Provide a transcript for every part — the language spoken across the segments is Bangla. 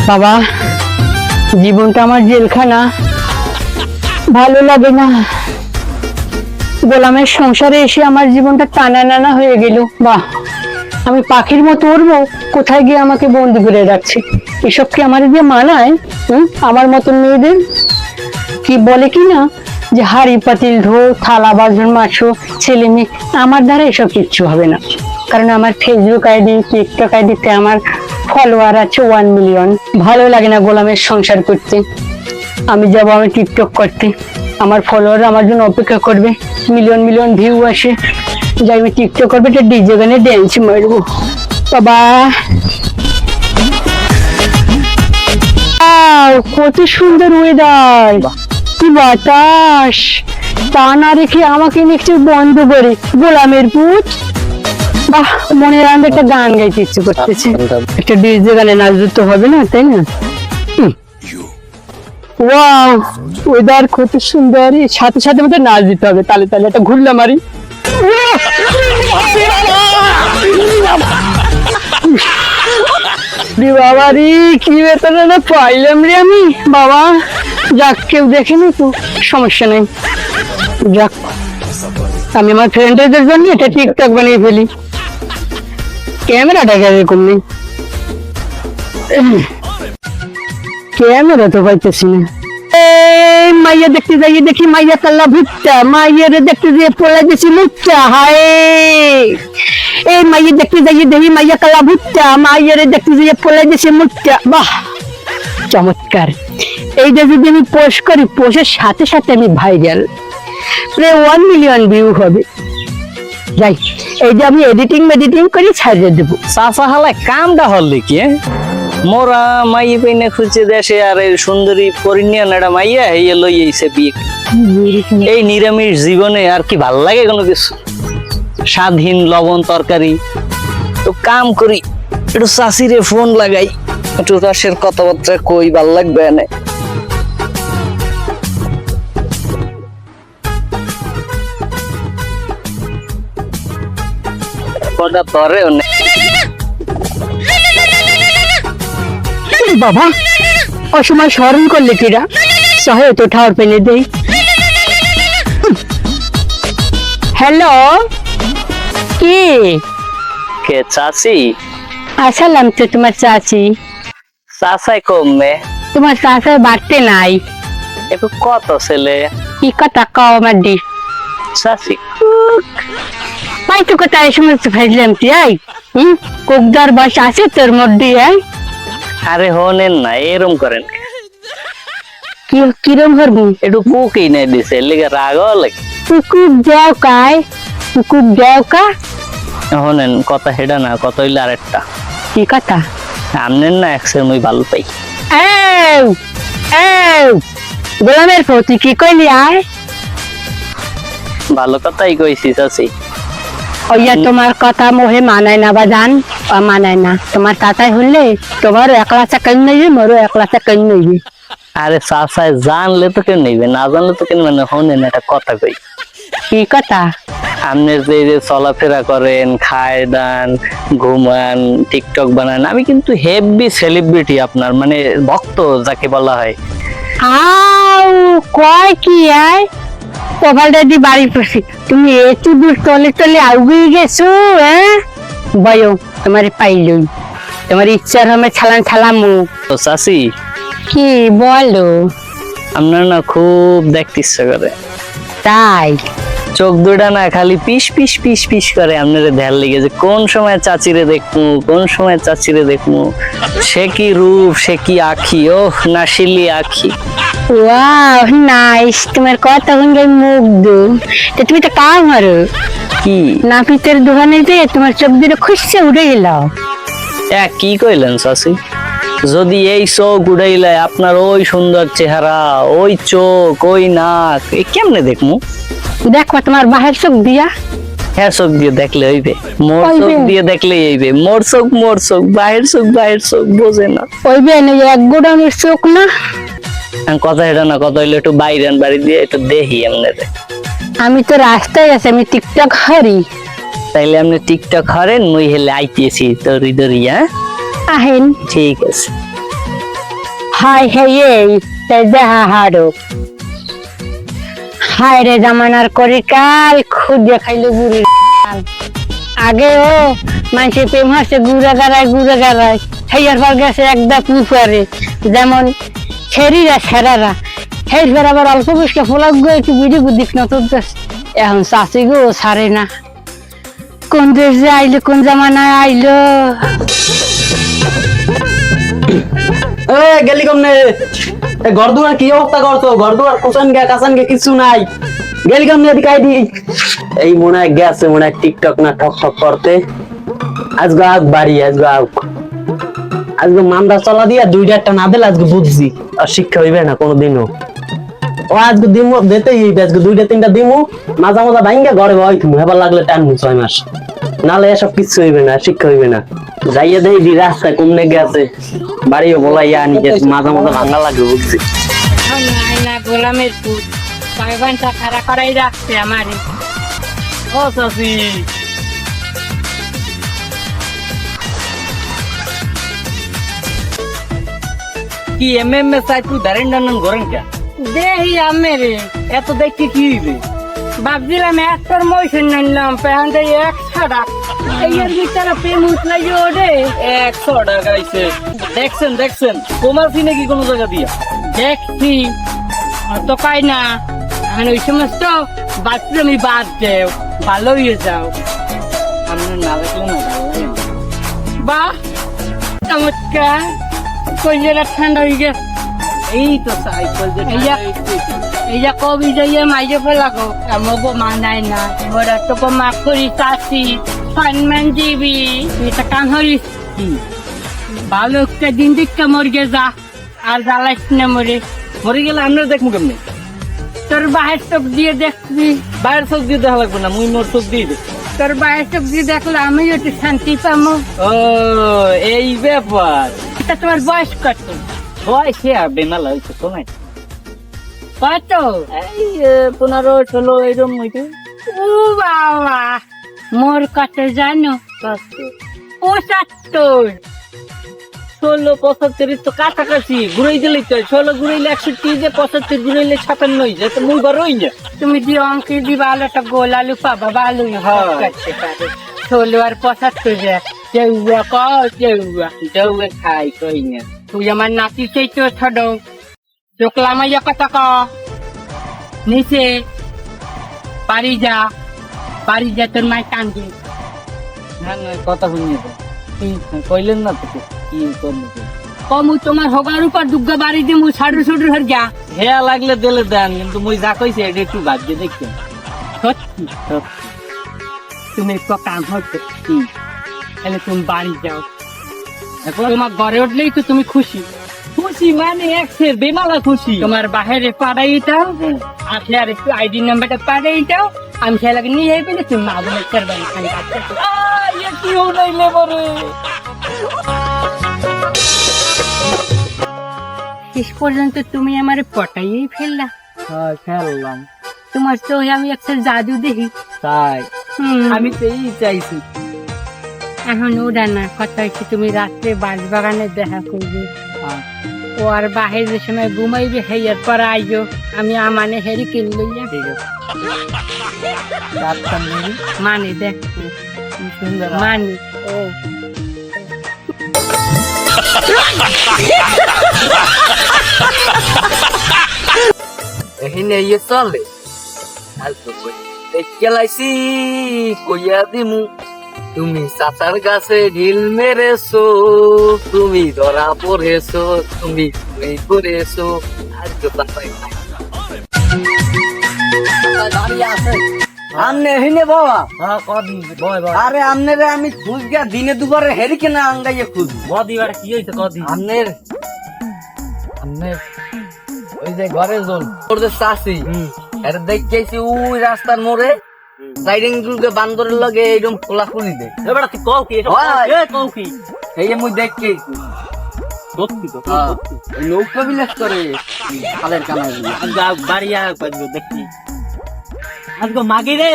বাবা, জীবনটা আমার জেলখানা, ভালো লাগে না। গোলামের সংসারে এসে আমার জীবনটা টানা নানা হয়ে গেল। বাহ, আমি পাখির মতো উড়বো, কোথায় গিয়ে আমাকে বন্দি করে রাখছে। এসব কি আমার দিয়ে মানায়? আমার মতন মেয়েদের কি বলে কি না যে হাড়ি পাতিল ধো, থালা বাসন মাছো, ছেলে মেয়ে, আমার দ্বারা এসব কিচ্ছু হবে না। কারণ আমার ফেসবুক আইডি, টিকটক আইডিতে আমার ফলোয়ার আছে 1 মিলিয়ন। ভালো লাগে না গোলামের সংসার করতে। আমি যাবো আমি টিকটক করতে, আমার ফলোয়ার আমার জন্য অপেক্ষা করবে, মিলিয়ন মিলিয়ন ভিউ আসে, যাই আমি টিকটক করবে, একটা ডিজে গানে ড্যান্স মারবো। বাবা, কত সুন্দর ওয়েদার, কি বাতাস। তা না রেখে আমাকে একটু বন্ধ করে গোলামের পুত। বাহ, মনের আনন্দে একটা গান গাইতে ইচ্ছে করতেছে। একটা ডিজে গানে নাচ দিতে হবে না, তাই না? ওয়াও, ওয়েদার কত সুন্দর, সাথে সাথে মধ্যে নাচ দিতে হবে। তালে তালে একটা ঘুরলাম মারি। বাবা রে, কি বেতন না পাইলাম রে আমি। বাবা, যাক, কেউ দেখেনি তো সমস্যা নেই। যাক, আমি আমার ফ্রেন্ডদের জন্য এটা টিকটক বানিয়ে ফেলি। ক্যামেরাটা এরকম নেই, ক্যামেরা তো পাইতেছি না। মাইয়া দেখতে যাই, দেখি মাইয়া কাল্লা ভুট্টা, মাইয়ের দেখতে যেয়ে পড়ে গেছি মুট্টা। হায়, এই মাইয়া দেখতে যাই দেখি মাইয়া কাল্লা ভুট্টা, মাইয়ের দেখতে যেয়ে পড়ে গেছি মুট্টা। বাহ, চমৎকার। এইটা যদি আমি পোস্ট করি, পোস্টের সাথে সাথে আমি ভাইরাল, প্রায় 1 মিলিয়ন ভিউ হবে। যাই, এই যে আমি এডিটিং করে ছাড়িয়ে দেবো। চাচা হালায় কামটা হল দেখি। মোরা মাই পেনে খুঁজছে দেশে, আর এই সুন্দরী পরিনিয়ান একটা মাইয়া এই লই এইছে বিয়ে। এই নিরামিষ জীবনে আর কি ভাল লাগে কোনো কিছু? স্বাদহীন লবণ তরকারি। তো কাম করি, একটু চাষিরে ফোন লাগাই, একটু রসের কথাবার্তা কই, ভাল লাগবে না। কটা তরে বাবা, অসময় স্মরণ করলে কিরা, সহে তো ঠাওর পেলে দেই। হ্যালো, কি কে চাচি? আসলাম তো তোমার চাচি। চাচাই কমে? তোমার চাচাই বাড়তে নাই। একটু কত ছেলে? কি কথা কও আমার দি চাচি? পাই তো কথা এই সময় ফেললাম তুই। আই কোকদার বাস আছে তোর মধ্যে? আরে হনেন না, এরম করেন কি? কিরম করবো? একটু কুকই নাই দিছে, লেগে রাগও লাগে। কুকুর দেও কায়, কুকুর দেও কা। হনেন কথা হেডা না, কত হইলে আরেকটা। কি কথা? আমনেন না একসের মুই ভালো পাই। গোলামের প্রতি কি কইলি? আয়, ভালো কথাই কইছি চাচি। ওইয়া তোমার কথা মোহে মানায় না বাজান, মানায় না। তোমার তাতাই হলে তোমার একলা চাকাই নেবে, মোরও একলা চাকাই নেবে। আরে চাচাই জানলে তো কেন নেবে, না জানলে তো কেন। মানে হনেন একটা কথা কই। কি কথা? আপনি যে চলাফেরা করেন, খায় দান, ঘুমান, টিকটক বানান, আমি কিন্তু হেভি সেলিব্রিটি আপনার, মানে ভক্ত যাকে বলা হয়। আও কয় কি? আয়, কপালটা দি বাড়ি পড়ছি। তুমি এত দূর তলে তলে আউগিয়ে গেছো। বয়ো, তোমার পাইলই, তোমার ইচ্ছার হবে ছালান ছালামু। তো চাচি, কি বলো? আপনার না খুব দেখতে ইচ্ছা করে। তাই? চোখ দুটা না খালি পিস পিস পিস পিস করে আপনারে ধ্যান লেগে, যে কোন সময় চাচিরে দেখমু, কোন সময় চাচিরে দেখমু। সে কি রূপ, সে কি আখি, ওহ নাশিলি আখি। Wow, nice. তোমার কথা শুনে মুগ্ধ। তো তুমি তো কাম করো কি? নাপিতের দোকানে যে তোমার চোখ দুটো খুশি উঠে গেল। কি কইলেন চাচি? যদি এই চোখ উড়াইলে আপনার ওই সুন্দর চেহারা, ওই চোখ, ওই নাক, কেমনে দেখমু? দেখো তোমার বাহির চোখ দিয়া। হ্যাঁ, চোখ দিয়ে দেখলে হইবে, মোর চোখ দিয়ে দেখলে হইবে। মোর চোখ, বাহির চোখ বোঝে না। ওইবে এক গোডাউনের চোখ না। কথা এটা না, কথা হইলে একটু বাইরেন বাড়ি দিয়ে একটু দেখি আপনারে। আমি তো রাস্তায় আছি, আমি টিকটক হারি। তাইলে আপনি টিকটক হারেন, মুই হেলে আইতেছি দড়ি দড়ি। হ্যাঁ, আহেন। ঠিক আছে। হাই হে এই তাই দেখা হারো হায় রে জামানার করে কাল খুঁজে খাইলো বুড়ি আগে ও মানুষের প্রেম হাসে গুড়া গাড়ায় হেয়ার পর গেছে একদা পুফারে যেমন ছেড়িরা ছেড়ারা হের ফের আবার অল্প বয়সকে ফোলাক গো একটু বিড়ি বুদ্ধিক নতুন এখন চাষি গো ছাড়ে না কোন দেশ যে আইলো কোন জামানায় আইলো গেলি কমনে ঘর দুয়ার কি অবস্থা করছো ঘর দুয়ার কাঁচান গে কিছু নাই গেলি কমনে এদিকে আইডি এই মনে হয় গেছে মনে হয় টিকটক না ঠক ঠক করতে আজকে আগ বাড়ি আজকে মামদা চলা দিয়া দুইটা একটা না দিলে আজকে বুঝছি আর শিক্ষা হইবে না কোনোদিনও ও আজকে দিমু দিতেই হইবে আজকে দুইটা তিনটা দিমু মাজা মাজা ভাঙ্গা ঘরে বই তুমি হেবার লাগলে টানমু 6 মাস নালে এসব কিছু হইবে না শিক্ষা হইবে না যাইয়া দেখি রাস্তায় কমনে গেছে বাড়িও বলাইয়া আনি যে মাজা মাজা ভাঙ্গা লাগবে বুঝছি না গোলামের পুত কয়েকটা খাড়া করাই রাখছে আমারে ও চাচি কি চাই তুই দাঁড়েন ডান করেন কে দেহি আমেরে এত দেখতে কি হইবে ভাবছিলাম একটার মহিষের নিলাম পেহানটা 100 টাকা এর ভিতরে প্রেম উঠলাই ওরে 100 টাকা আইছে দেখছেন কমালছি নাকি কোনো জায়গা দিয়া দেখছি তো পাই না এখন ওই সমস্ত বাথরুমই বাদ দেও ভালো হয়ে যাও আপনার না দেখলে না ভালো লাগে না। বাহ চমৎকার কইলেরা ঠান্ডা হয়ে গেছে এই তো সাইকেল যে এই যা কবি যাইয়ে মাইজে ফেলাকো আমগো মানায় না ওরা তো মা করি চাষি সম্মান দিবি এটা কান হরিস কি ভালো একটা দিন দিকটা মরগে যা আর জ্বালাইস না মরে মরে গেলে আমরা দেখবো কেমনে তোর বাহের চোখ দিয়ে দেখবি বাইরের চোখ দিয়ে দেখা লাগবে না মুই মোর চোখ দিয়ে দেখ তোর বাহের চোখ দিয়ে দেখলে আমি একটু শান্তি পাবো ও এই ব্যাপার এটা তোমার বয়স কত বয়সে আর বেমালা হয়েছে শোনাই কত এই 15-16 এরকম হইতে ও বাবা মোর কত জানো 75 16-75 তো কাছাকাছি ঘুরাই দিলেই তো 16 ঘুরাইলে 61 যে 75 ঘুরাইলে 57 যাতে মুই বড় হই না তুমি যে অঙ্কে দিবা একটা গোল আলু পাবা ভালোই করতে পারো 16 আর 75 যে চেউয়া যাওয়া খাই কই না তুই আমার নাতি চাই তো ছোট চোখলা মাইয়া কথা ক নিচে বাড়ি যা তোর মায় কান্দে না না কথা শুনিয়ে তো কইলেন না তো কি করবো কমু তোমার হোগার উপর দুগ্গা বাড়ি দিমু সাড়ু হর যা হেয়া লাগলে দিলে দেন কিন্তু মুই যা কইছি এটা একটু ভাগ্যে দেখছেন সত্যি তুমি একটু কাম হচ্ছে তাহলে তুমি বাড়ি যাও এখন তোমার ঘরে উঠলেই তো তুমি খুশি খুশি মানে একসের বেমালা খুশি তোমার বাহিরে পাড়াই দাও আসলে আর একটু আইডি নাম্বারটা পাড়াই দাও আমি সেলাকে নিয়ে যাই পেলে তুমি মা বোনের করবেন কি হইলে বরে শেষ পর্যন্ত তুমি আমার পটাইয়েই ফেললা হ্যাঁ খেললাম তোমার চোখে আমি একটা জাদু দেখি তাই আমি আমি তো এই চাইছি এখন ওরা না কথা হচ্ছে তুমি রাত্রে বাঁশবাগানে দেখা করবে ও আর বাহিরের সময় ঘুমাইবে হেয়ার পর আইও আমি আমানে হেরি কিনলে ঠিক আছে মানে দেখ সুন্দর মানে ও এখানে ইয়ে চলে খেলাইছি কইয়া দিমু তুমি চাতার গাছে ঢিল মেরেছো তুমি ধরা পড়েছো তুমি করেছো আজ তো আমনে হিনে বাবা আরে আমনে রে আমি খুঁজ গিয়া দিনে দুবারে হেরি কেনা আঙ্গাইয়ে খুঁজ বদিবার কি হইছে কদি আমনের ওই যে ঘরে জোন ওদের চাষি এর দেখেছি ওই রাস্তার মোড়ে সাইডিং গুলকে বান্দরের লগে এরকম খোলা খুলি দে এবারে তুই কও কি কও কি এই মুই দেখছি সত্যি তো নৌকা বিলাস করে খালের কানায় বাড়িয়া দেখছি আজকে মাগি রে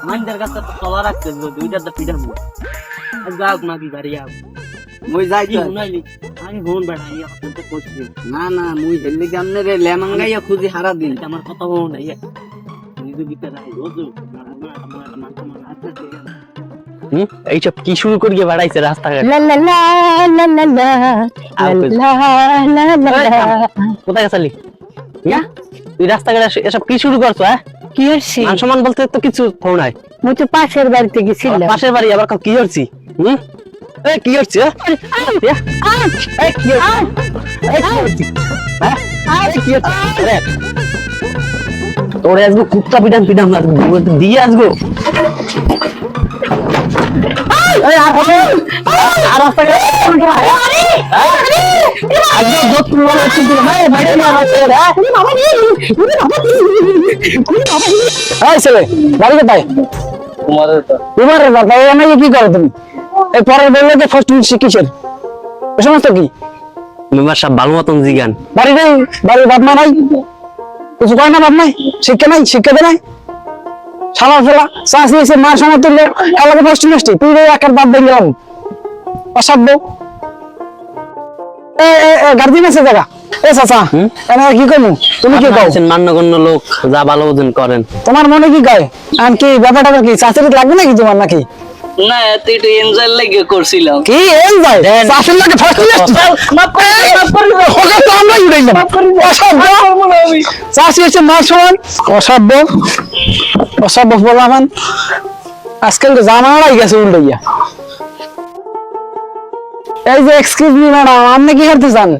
মাইন্দার কাছে তলা রাখছে দুইটা পিঠা আজকে মাগি বাড়িয়া মুই যাই তো। আমি ফোন বেড়া ইয়া করতে করছি না না মুই হেললি কেমনে রে লেমাঙ্গাইয়া খুঁজি হারা দিন। আমার কথা বল না ইয়া নিজে দিতে রাই ওজু এইসব কি শুরু করিয়ে বেড়াইছে রাস্তাঘাট লা লা লা লা লা লা লা লা লা লা। কোথায় গেছালি ইয়া তুই রাস্তাঘাটে এসব কি শুরু করছো হ্যাঁ কি হচ্ছে? মান সম্মান বলতে তো কিছু থো নাই মুই তো পাশের বাড়িতে গেছিলাম। পাশের বাড়ি আবার কি করছি এই কি করছি এই কি করছি হ্যাঁ এই কি করছি আরে তোরে আজকে কুত্তা পিটান পিটান দিয়ে আসবো এই আর রাস্তাঘাটে আজকে যত বড় কিন্তু ভাই বাইরে না আসে এই ছেলে বাড়ি কোথায় তোমার বাবা এমআই কি করো তুমি এই পরের বললে যে ফার্স্ট শিখিছেন এই সমস্ত কি মেম্বার সাহেব ভালো মতন জিগান বাড়ি নেই বাড়ির বাপ মা নাই কিছু কয় না বাপ নাই শিক্ষা নাই শিক্ষা দেয় নাই সালা ফেলা চাষ দিয়েছে মার সময় তুললে এলাকা ফার্স্ট ইউনিভার্সিটি তুই একার বাদ দিয়ে গেলাম অসাধ্য গার্জিয়ান আছে জায়গা এ চাচা এনে কি করবো তুমি কি কও মান্যগণ্য লোক যা ভালো ওজন করেন তোমার মনে কি কয় আর কি ব্যাপারটা কি চাচারি লাগবে নাকি তোমার নাকি না তুই একটু এনজয় লাগে করছিলাম। কি এল ভাই চাচার লাগে ফার্স্ট মাফ করে ওকে তো আমরা উড়াইলাম অসাধ্য চাচি হচ্ছে মার সমান অসাধ্য অসাধ্য বলামান আজকাল তো জামানাই গেছে উল্টাইয়া এই যে এক্সকিউজ মি ম্যাডাম আপনি কি করতে চান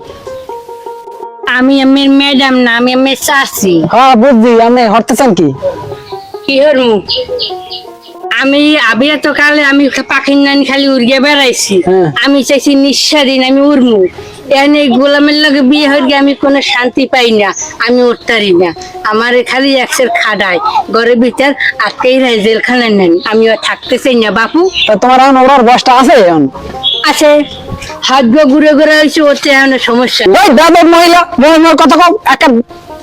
আমি আমের ম্যাডাম না, আমি আমের চাচি। হ্যাঁ বুঝছি আপনি হরতে চান কি কি হরমু? আমি আবিয়া তো কালে আমি পাখির নানি খালি উড়িয়ে বেড়াইছি। হ্যাঁ। আমি চাইছি নিঃস্বাধীন আমি উড়মু। এনে গোলামের লগে বিয়ে হয়ে গিয়ে আমি কোনো শান্তি পাই না, আমি উঠতারি না। আমার খালি একসের খাডায় ঘরের ভিতর আটকেই রায় জেলখানায় নেন, আমি আর থাকতে চাই না বাপু। তা তোমার এখন ওরার বয়সটা আছে এখন আছে হাত গো ঘুরে ঘুরে হয়েছে, ওতে এখন সমস্যা নেই। ওই দাদা মহিলা মহিলা কথা কম একটা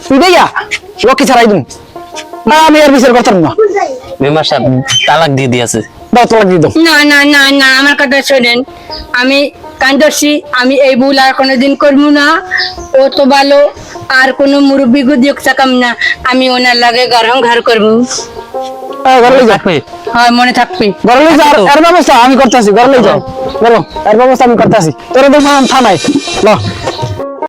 ফিরেইয়া লক্ষ্মী ছাড়াই দিন আমি আর বিচার করতাম না মেম্বার সাহেব তালাক দিয়ে দিয়েছে দাও তালাক দিয়ে দাও না না না না, আমার কথা শোনেন, আমি কান্দছি, আমি এই ভুল আর কোনোদিন করবো না। ও তো ভালো, আর কোনো মুরব্বী গুদিয়োগ চাকাম না, আমি ওনার লাগে ঘর করবো। ঘরে লই যাও হ্যাঁ মনে থাকবে। ঘরে লই যাও এর ব্যবস্থা আমি করতেছি ঘরে লই যাও বলো এর ব্যবস্থা আমি করতেছি তোর দেখো থানায় ল